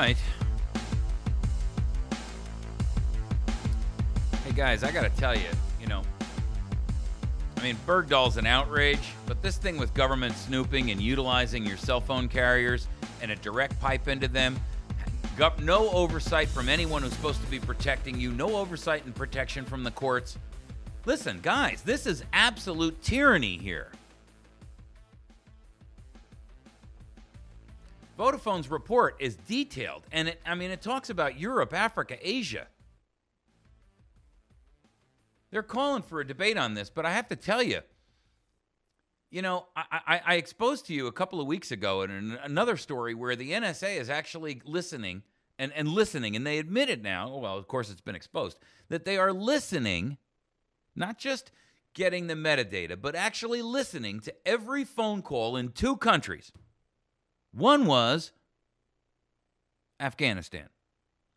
right. Hey, guys, I got to tell you, Bergdahl's an outrage, but this thing with government snooping and utilizing your cell phone carriers and a direct pipe into them, no oversight from anyone who's supposed to be protecting you, no oversight and protection from the courts. Listen, guys, this is absolute tyranny here. Vodafone's report is detailed, and it talks about Europe, Africa, Asia. They're calling for a debate on this, but I have to tell you, I exposed to you a couple of weeks ago in another story where the NSA is actually listening and listening, and they admitted now, well, of course it's been exposed, that they are listening, not just getting the metadata, but actually listening to every phone call in two countries. One was Afghanistan.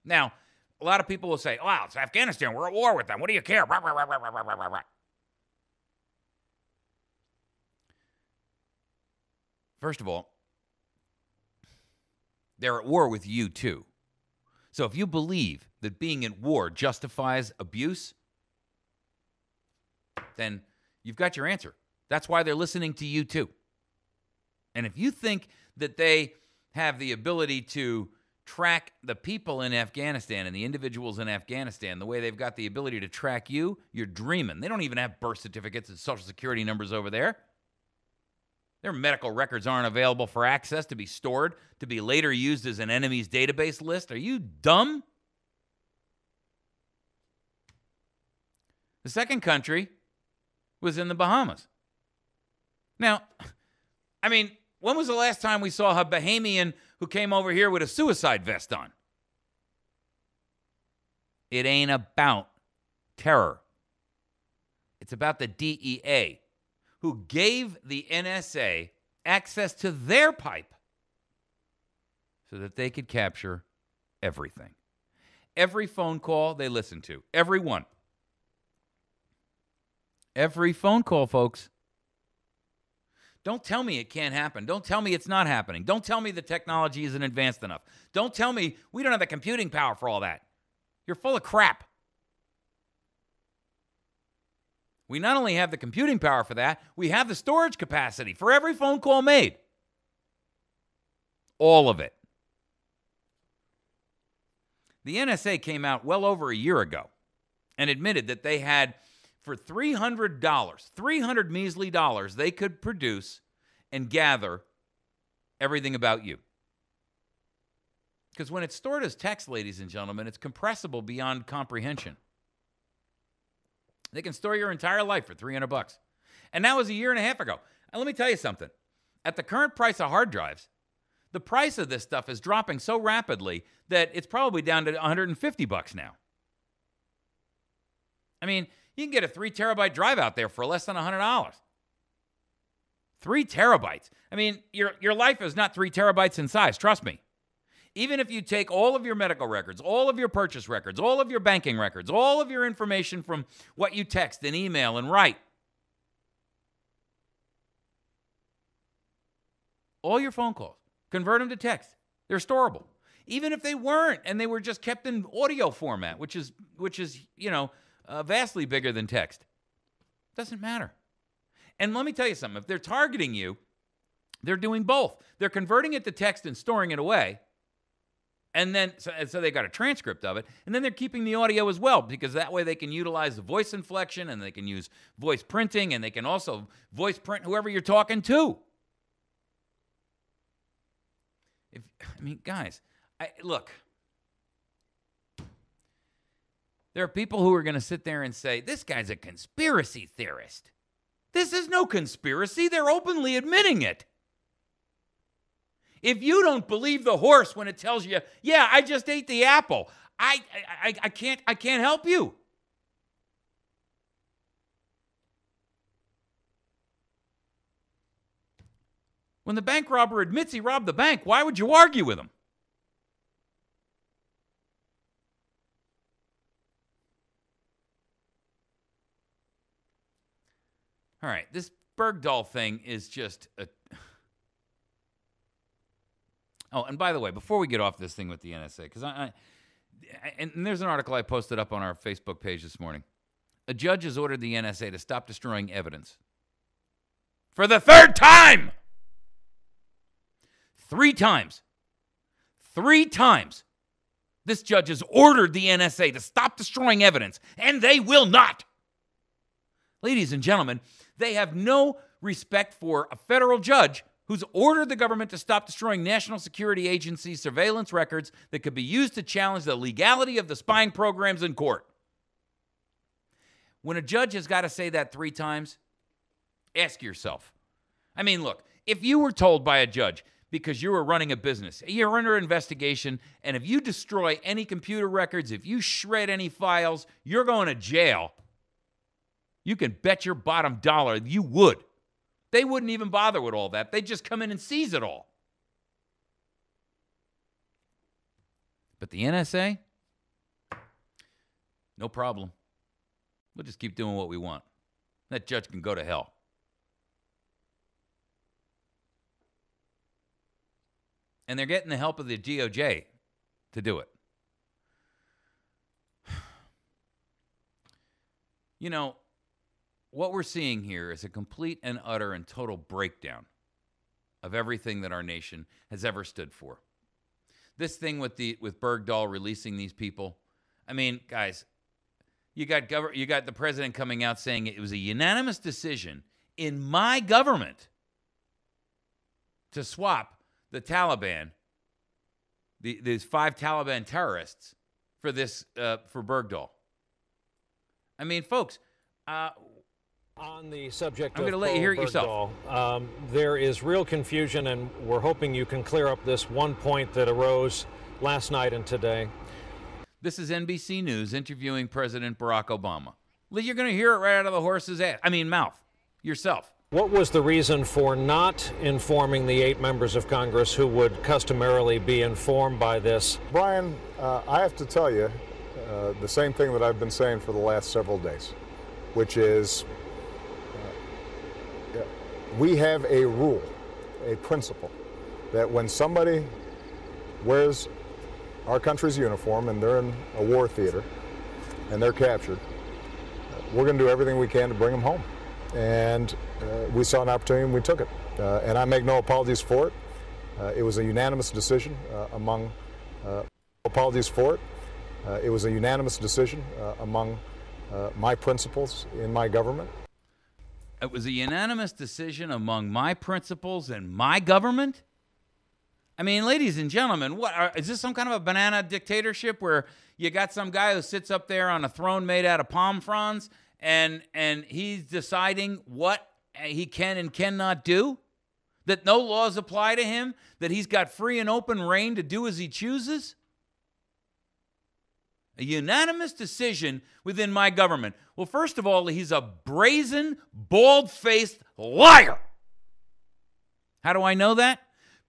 Now, a lot of people will say, wow, it's Afghanistan. We're at war with them. What do you care? Rah, rah, rah, rah, rah, rah, rah. First of all, they're at war with you too. So if you believe that being at war justifies abuse, then you've got your answer. That's why they're listening to you too. And if you think that they have the ability to track the people in Afghanistan and the individuals in Afghanistan the way they've got the ability to track you, you're dreaming. They don't even have birth certificates and social security numbers over there. Their medical records aren't available for access to be stored, to be later used as an enemy's database list. Are you dumb? The second country was in the Bahamas. Now, when was the last time we saw a Bahamian who came over here with a suicide vest on? It ain't about terror. It's about the DEA, who gave the NSA access to their pipe so that they could capture everything. Every phone call they listened to. Every one. Every phone call, folks. Don't tell me it can't happen. Don't tell me it's not happening. Don't tell me the technology isn't advanced enough. Don't tell me we don't have the computing power for all that. You're full of crap. We not only have the computing power for that, we have the storage capacity for every phone call made. All of it. The NSA came out well over a year ago and admitted that they had, for $300, 300 measly dollars, they could produce and gather everything about you. Because when it's stored as text, ladies and gentlemen, it's compressible beyond comprehension. They can store your entire life for $300. And that was a year and a half ago. And let me tell you something. At the current price of hard drives, the price of this stuff is dropping so rapidly that it's probably down to $150 now. You can get a 3 terabyte drive out there for less than $100. 3 terabytes. Your life is not 3 terabytes in size, trust me. Even if you take all of your medical records, all of your purchase records, all of your banking records, all of your information from what you text and email and write, all your phone calls, convert them to text. They're storable. Even if they weren't and they were just kept in audio format, which is vastly bigger than text. Doesn't matter. And let me tell you something. If they're targeting you, they're doing both. They're converting it to text and storing it away. And then, so they got a transcript of it. And then they're keeping the audio as well, because that way they can utilize the voice inflection and they can use voice printing and they can also voice print whoever you're talking to. Guys, look. There are people who are going to sit there and say, this guy's a conspiracy theorist. This is no conspiracy. They're openly admitting it. If you don't believe the horse when it tells you, yeah, I just ate the apple, I can't help you. When the bank robber admits he robbed the bank, why would you argue with him? All right, this Bergdahl thing is just a... Oh, and by the way, before we get off this thing with the NSA, because and there's an article I posted up on our Facebook page this morning. A judge has ordered the NSA to stop destroying evidence. For the third time! 3 times. 3 times. This judge has ordered the NSA to stop destroying evidence, and they will not. Ladies and gentlemen, they have no respect for a federal judge who's ordered the government to stop destroying national security agency surveillance records that could be used to challenge the legality of the spying programs in court. When a judge has got to say that 3 times, ask yourself. I mean, look, if you were told by a judge, because you were running a business, you're under investigation, and if you destroy any computer records, if you shred any files, you're going to jail, you can bet your bottom dollar you would. They wouldn't even bother with all that. They'd just come in and seize it all. But the NSA, no problem. We'll just keep doing what we want. That judge can go to hell. And they're getting the help of the DOJ to do it. You know, what we're seeing here is a complete and utter and total breakdown of everything that our nation has ever stood for. This thing with Bergdahl releasing these people, I mean, guys, you got the president coming out saying it was a unanimous decision in my government to swap the Taliban, these 5 Taliban terrorists, for Bergdahl. I mean, folks, on the subject I'm going to let you hear it yourself. There is real confusion, and we're hoping you can clear up this one point that arose last night and today. This is NBC News interviewing President Barack Obama. You're going to hear it right out of the horse's mouth yourself. What was the reason for not informing the 8 members of Congress who would customarily be informed by this? Brian, I have to tell you the same thing that I've been saying for the last several days, which is we have a rule, a principle, that when somebody wears our country's uniform and they're in a war theater and they're captured, we're going to do everything we can to bring them home. And we saw an opportunity and we took it. And I make no apologies for it. It was a unanimous decision among my principals in my government. It was a unanimous decision among my principals and my government? I mean, ladies and gentlemen, is this some kind of a banana dictatorship where you got some guy who sits up there on a throne made out of palm fronds and he's deciding what he can and cannot do? That no laws apply to him? That he's got free and open reign to do as he chooses? A unanimous decision within my government. Well, first of all, he's a brazen, bald-faced liar. How do I know that?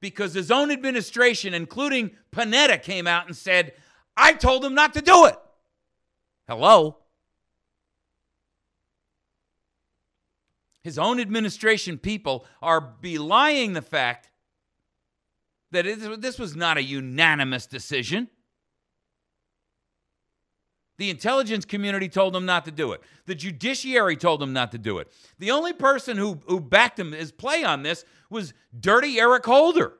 Because his own administration, including Panetta, came out and said, I told him not to do it. Hello? His own administration people are belying the fact that this was not a unanimous decision. The intelligence community told him not to do it. The judiciary told him not to do it. The only person who backed him his play on this was dirty Eric Holder.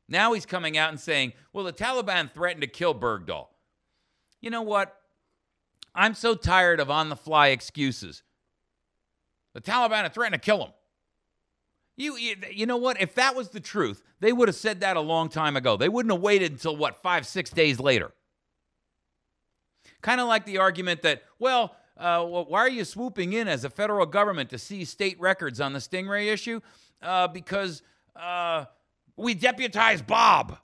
Now he's coming out and saying, well, the Taliban threatened to kill Bergdahl. You know what? I'm so tired of on-the-fly excuses. The Taliban had threatened to kill him. You know what? If that was the truth, they would have said that a long time ago. They wouldn't have waited until, 5-6 days later. Kind of like the argument that, why are you swooping in as a federal government to seize state records on the Stingray issue? Because we deputized Bob.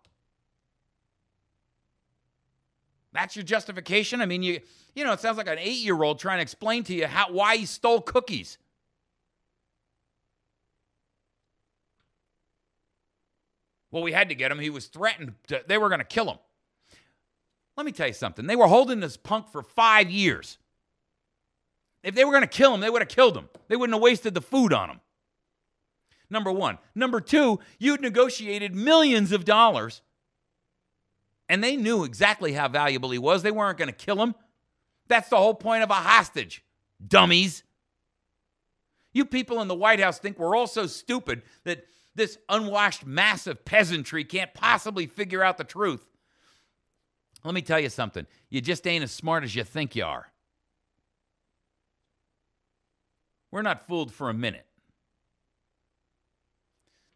That's your justification? I mean, you know, it sounds like an 8-year-old trying to explain to you why he stole cookies. Well, we had to get him. He was threatened. They were going to kill him. Let me tell you something. They were holding this punk for 5 years. If they were going to kill him, they would have killed him. They wouldn't have wasted the food on him. Number one. Number two, you'd negotiated millions of dollars, and they knew exactly how valuable he was. They weren't going to kill him. That's the whole point of a hostage, dummies. You people in the White House think we're all so stupid that this unwashed mass of peasantry can't possibly figure out the truth. Let me tell you something. You just ain't as smart as you think you are. We're not fooled for a minute.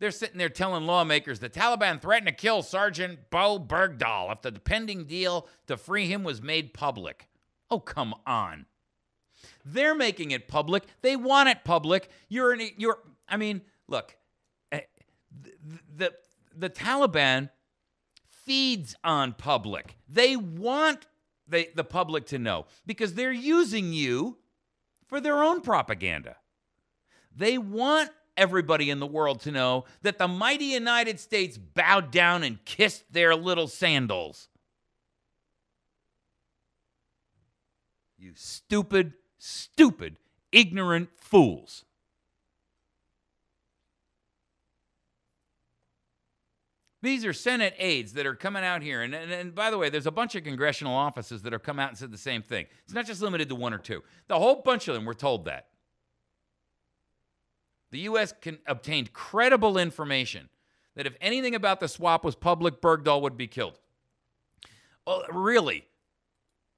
They're sitting there telling lawmakers the Taliban threatened to kill Sergeant Bo Bergdahl if the pending deal to free him was made public. Oh, come on. They're making it public. They want it public. I mean, look, the Taliban feeds on public. They want the public to know because they're using you for their own propaganda. They want everybody in the world to know that the mighty United States bowed down and kissed their little sandals. You stupid, stupid, ignorant fools. These are Senate aides that are coming out here. And by the way, there's a bunch of congressional offices that have come out and said the same thing. It's not just limited to one or two. The whole bunch of them were told that. The U.S. obtained credible information that if anything about the swap was public, Bergdahl would be killed. Oh, really?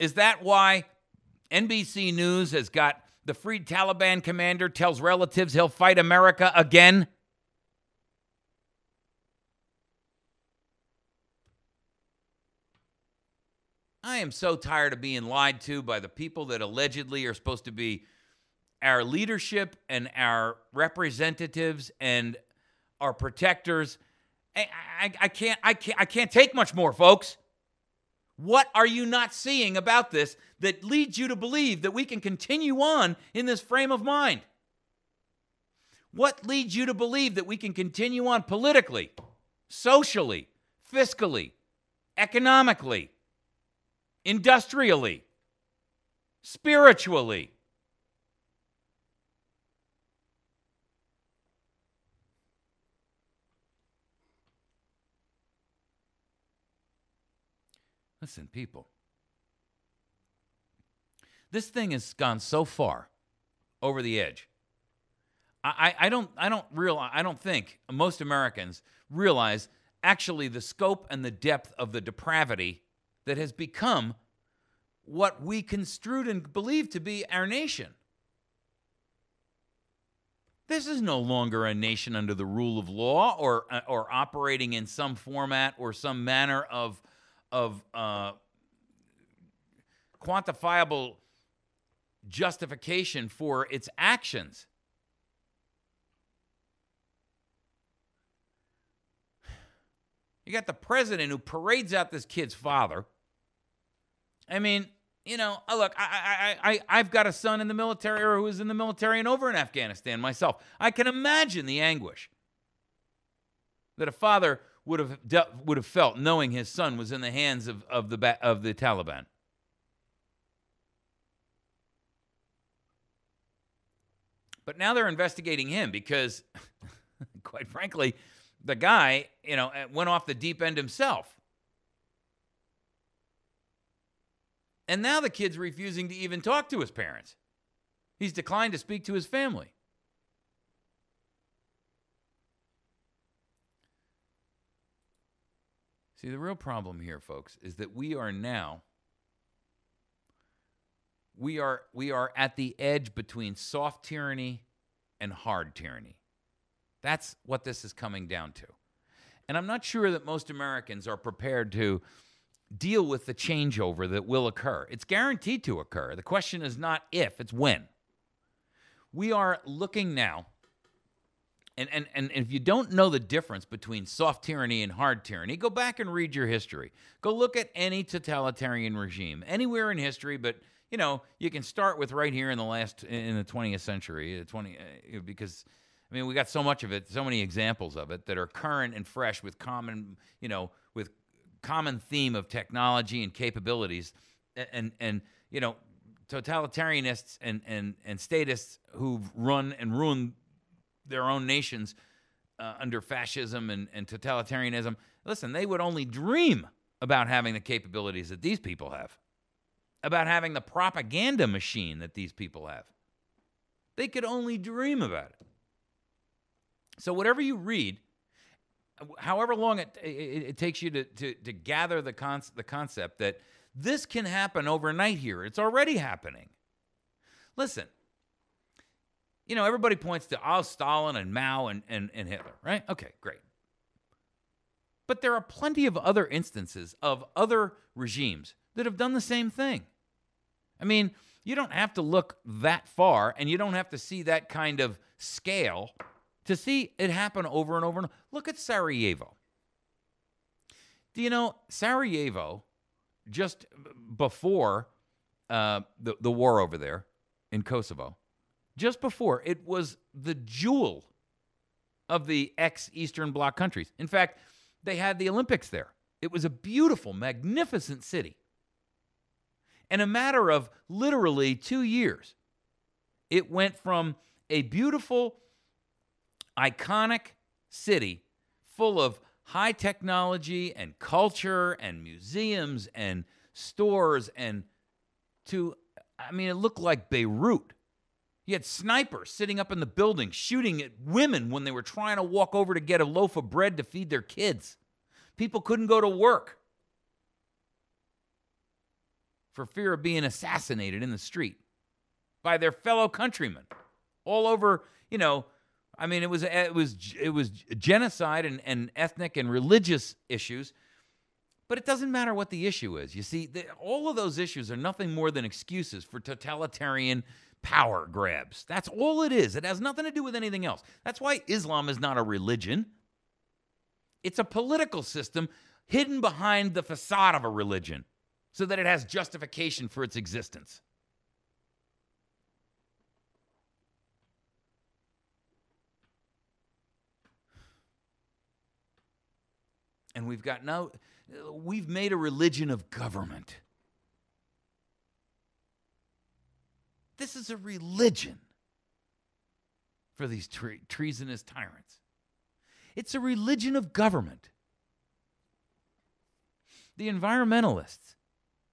Is that why NBC News has got the freed Taliban commander tells relatives he'll fight America again? I am so tired of being lied to by the people that allegedly are supposed to be our leadership and our representatives and our protectors. I can't take much more, folks. What are you not seeing about this that leads you to believe that we can continue on in this frame of mind? What leads you to believe that we can continue on politically, socially, fiscally, economically, industrially, spiritually? Listen, people, this thing has gone so far over the edge. I don't think most Americans realize actually the scope and the depth of the depravity that has become what we construed and believed to be our nation. This is no longer a nation under the rule of law or operating in some format or some manner of quantifiable justification for its actions. You got the president who parades out this kid's father. I mean, you know, look, I've got a son in the military or who was in the military and over in Afghanistan myself. I can imagine the anguish that a father would have felt knowing his son was in the hands of the Taliban. But now they're investigating him because, quite frankly, the guy, you know, went off the deep end himself. And now the kid's refusing to even talk to his parents. He's declined to speak to his family. See, the real problem here, folks, is that we are at the edge between soft tyranny and hard tyranny. That's what this is coming down to. And I'm not sure that most Americans are prepared to deal with the changeover that will occur. It's guaranteed to occur. The question is not if, it's when. We are looking now, and if you don't know the difference between soft tyranny and hard tyranny, go back and read your history. Go look at any totalitarian regime, anywhere in history, but you know, you can start with right here in the 20th century, because I mean, we got so much of it, so many examples of it that are current and fresh with common theme of technology and capabilities, and you know, totalitarianists and statists who've run and ruined their own nations under fascism and totalitarianism, listen, they would only dream about having the capabilities that these people have, about having the propaganda machine that these people have. They could only dream about it. So whatever you read, however long it takes you to gather the concept that this can happen overnight here. It's already happening. Listen, everybody points to Stalin and Mao and Hitler, right? Okay, great. But there are plenty of other instances of other regimes that have done the same thing. I mean, you don't have to look that far, and you don't have to see that kind of scale to see it happen over and over and over. Look at Sarajevo. Do you know Sarajevo, just before the war over there in Kosovo, just before, it was the jewel of the ex-Eastern Bloc countries. In fact, they had the Olympics there. It was a beautiful, magnificent city. In a matter of literally 2 years, it went from a beautiful, iconic city full of high technology and culture and museums and stores it looked like Beirut. You had snipers sitting up in the building shooting at women when they were trying to walk over to get a loaf of bread to feed their kids. People couldn't go to work for fear of being assassinated in the street by their fellow countrymen all over, it was genocide and ethnic and religious issues, but it doesn't matter what the issue is. You see, all of those issues are nothing more than excuses for totalitarian power grabs. That's all it is. It has nothing to do with anything else. That's why Islam is not a religion. It's a political system hidden behind the facade of a religion so that it has justification for its existence. And we've made a religion of government. This is a religion for these treasonous tyrants. It's a religion of government. The environmentalists,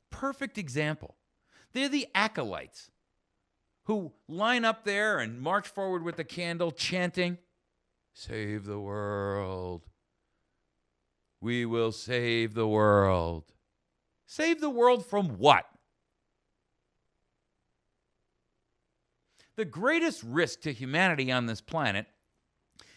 perfect example. They're the acolytes who line up there and march forward with the candle chanting, "Save the world. We will save the world." Save the world from what? The greatest risk to humanity on this planet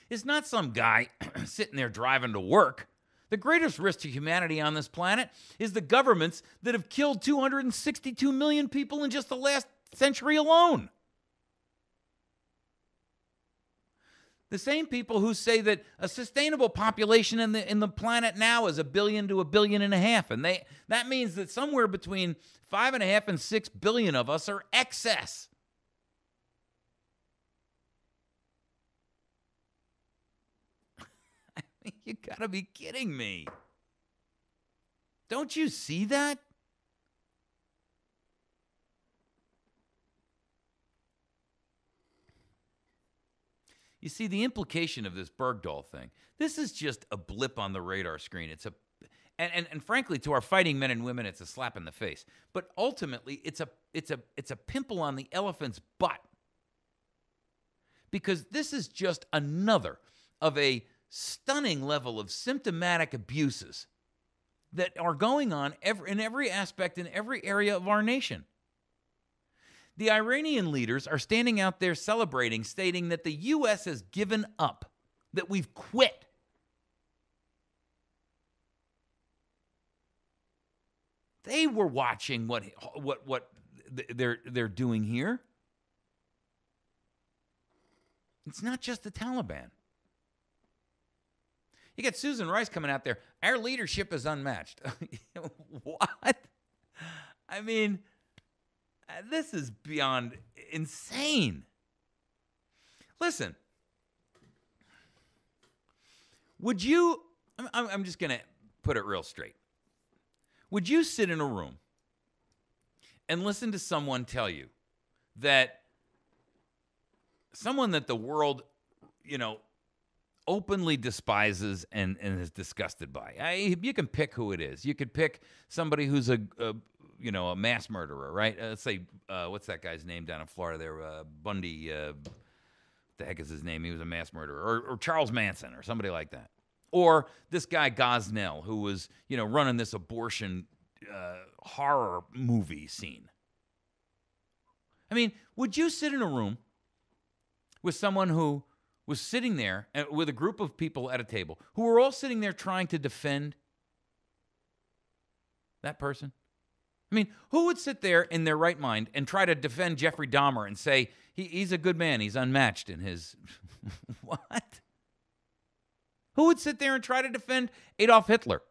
is not some guy sitting there driving to work. The greatest risk to humanity on this planet is the governments that have killed 262 million people in just the last century alone. The same people who say that a sustainable population in the planet now is 1 billion to 1.5 billion, and that means that somewhere between 5.5 and 6 billion of us are excess. You gotta be kidding me. Don't you see that? You see, the implication of this Bergdahl thing, this is just a blip on the radar screen. And frankly, to our fighting men and women, it's a slap in the face. But ultimately, it's a pimple on the elephant's butt. Because this is just another of a stunning level of symptomatic abuses that are going on in every aspect, in every area of our nation. The Iranian leaders are standing out there celebrating, stating that the U.S. has given up, that we've quit. They were watching what they're doing here. It's not just the Taliban. You got Susan Rice coming out there. Our leadership is unmatched. What? I mean, this is beyond insane. Listen, would you, I'm just going to put it real straight. Would you sit in a room and listen to someone tell you that someone that the world, openly despises and is disgusted by. You can pick who it is. You could pick somebody who's a mass murderer, right? Let's say, what's that guy's name down in Florida there? Bundy, what the heck is his name? He was a mass murderer. Or Charles Manson or somebody like that. Or this guy Gosnell, who was, running this abortion horror movie scene. I mean, would you sit in a room with someone who was sitting there with a group of people at a table who were all sitting there trying to defend that person? I mean, who would sit there in their right mind and try to defend Jeffrey Dahmer and say, he's a good man, he's unmatched in his... What? Who would sit there and try to defend Adolf Hitler?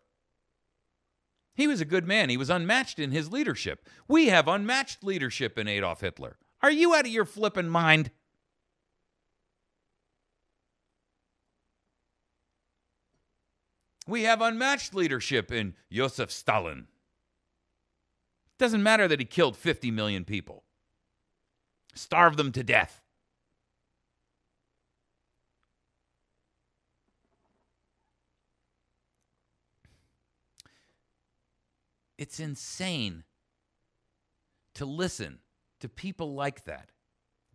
He was a good man. He was unmatched in his leadership. We have unmatched leadership in Adolf Hitler. Are you out of your flippin' mind? We have unmatched leadership in Joseph Stalin. Doesn't matter that he killed 50 million people. Starved them to death. It's insane to listen to people like that.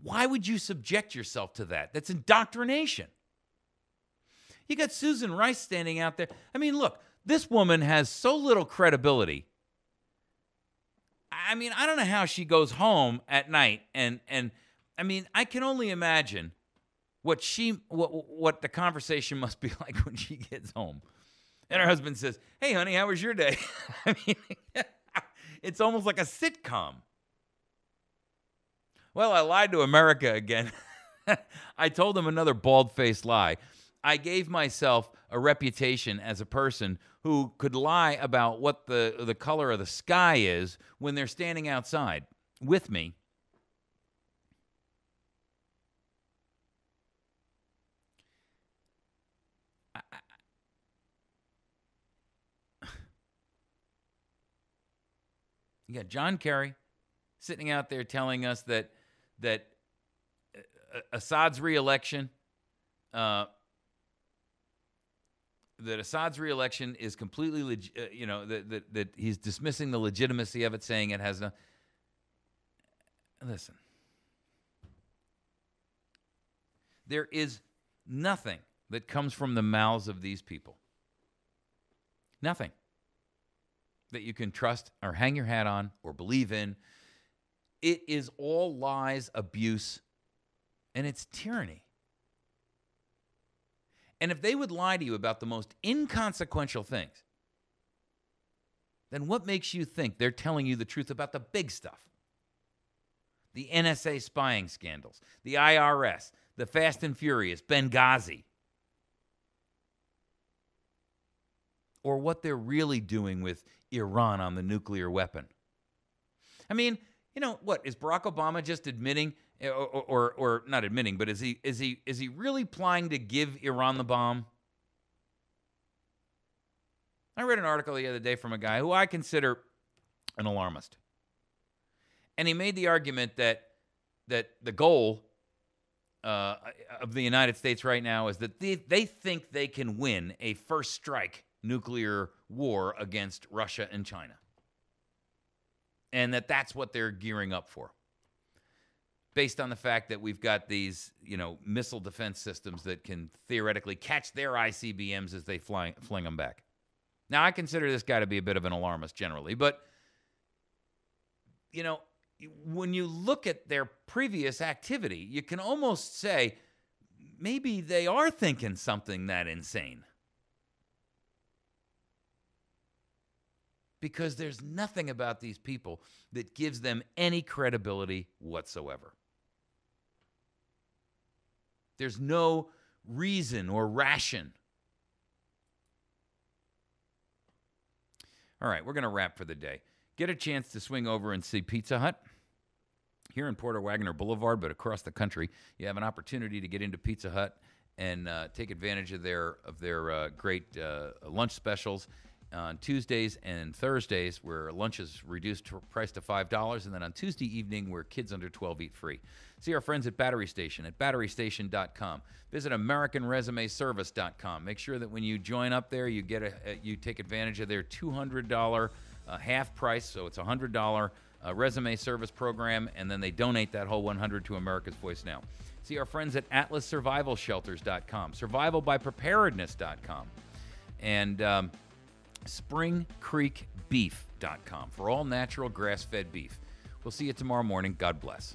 Why would you subject yourself to that? That's indoctrination. You got Susan Rice standing out there. I mean, look, this woman has so little credibility. I mean, I don't know how she goes home at night, and I mean, I can only imagine what the conversation must be like when she gets home. And her husband says, "Hey, honey, how was your day?" I mean, it's almost like a sitcom. Well, I lied to America again. I told them another bald-faced lie. I gave myself a reputation as a person who could lie about what the color of the sky is when they're standing outside with me. You got John Kerry sitting out there telling us that Assad's reelection, is completely, that he's dismissing the legitimacy of it, saying it has no. Listen, there is nothing that comes from the mouths of these people. Nothing that you can trust or hang your hat on or believe in. It is all lies, abuse, and it's tyranny. And if they would lie to you about the most inconsequential things, then what makes you think they're telling you the truth about the big stuff? The NSA spying scandals, the IRS, the Fast and Furious, Benghazi. Or what they're really doing with Iran on the nuclear weapon. I mean, what is Barack Obama just admitting, or not admitting, but is he really planning to give Iran the bomb? I read an article the other day from a guy who I consider an alarmist, and he made the argument that the goal of the United States right now is that they think they can win a first strike nuclear war against Russia and China. And that's what they're gearing up for. Based on the fact that we've got these, missile defense systems that can theoretically catch their ICBMs as they fling them back. Now, I consider this guy to be a bit of an alarmist generally, but, when you look at their previous activity, you can almost say maybe they are thinking something that insane. Because there's nothing about these people that gives them any credibility whatsoever. There's no reason or ration. All right, we're going to wrap for the day. Get a chance to swing over and see Pizza Hut here in Porter Wagoner Boulevard, but across the country. You have an opportunity to get into Pizza Hut and take advantage of their great lunch specials. on Tuesdays and Thursdays, where lunch is reduced to price to $5, and then on Tuesday evening, where kids under 12 eat free. See our friends at Battery Station at batterystation.com. Visit AmericanResumeService.com. Make sure that when you join up there, you you take advantage of their $200 half price, so it's a $100 resume service program, and then they donate that whole $100 to America's Voice Now. See our friends at AtlasSurvivalShelters.com, SurvivalByPreparedness.com, and SpringCreekBeef.com for all natural grass-fed beef. We'll see you tomorrow morning. God bless.